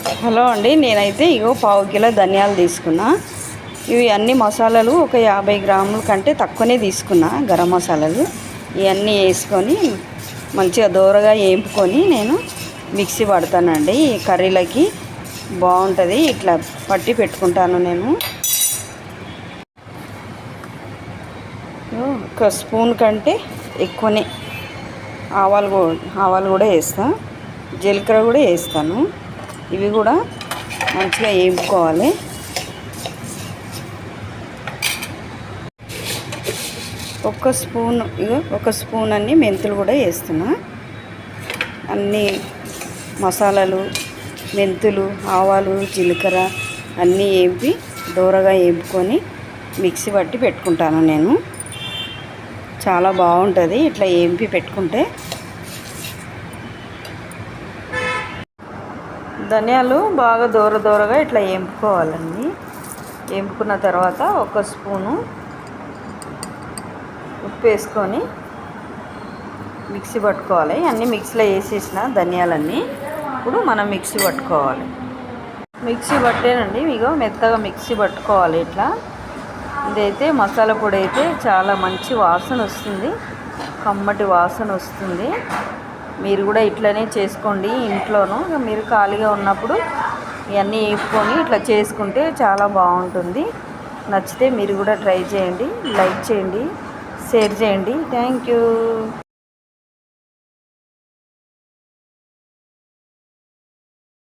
Hello అండి, నేనైతే ఇగో పావు కిలో ధనియాలు తీసుకున్నా. ఇవి అన్ని మసాలాలు ఒక 50 గ్రాముల కంటే తక్కువనే తీసుకున్నా. గరం మసాలాలు ఇవన్నీ వేసుకొని మంచిగా దోరగా వేపుకొని నేను మిక్సీ పడతానండి. ఈ కర్రీలకి బాగుంటుంది. ఇట్లా పట్టి పెట్టుకుంటాను నేను. ఒక స్పూన్ కంటే ఎక్కువనే ఆవాలు కూడా వేస్తాను, జీలకర్ర కూడా వేస్తాను. ఇవి కూడా మంచిగా వేపుకోవాలి. ఒక స్పూన్ అన్ని మెంతులు కూడా వేస్తున్నా. అన్ని మసాలాలు, మెంతులు, ఆవాలు, జీలకర్ర అన్నీ వేపి దూరగా వేపుకొని మిక్సీ పట్టి పెట్టుకుంటాను నేను. చాలా బాగుంటుంది ఇట్లా వేపి పెట్టుకుంటే. ధనియాలు బాగా దూరగా ఇట్లా వేపుకోవాలండి. వేపుకున్న తర్వాత ఒక స్పూను ఉప్పు వేసుకొని మిక్సీ పట్టుకోవాలి. అన్నీ మిక్సీలో వేసేసిన ధనియాలన్నీ ఇప్పుడు మనం మిక్సీ పట్టుకోవాలి. మిక్సీ పట్టేనండి ఇగో మెత్తగా మిక్సీ పట్టుకోవాలి. ఇట్లా ఇదైతే మసాలా పొడి అయితే చాలా మంచి వాసన వస్తుంది, కమ్మటి వాసన వస్తుంది. మీరు కూడా ఇట్లనే చేసుకోండి ఇంట్లోనూ. మీరు ఖాళీగా ఉన్నప్పుడు ఇవన్నీ వేపుకొని ఇట్లా చేసుకుంటే చాలా బాగుంటుంది. నచ్చితే మీరు కూడా ట్రై చేయండి, లైక్ చేయండి, షేర్ చేయండి. Thank you.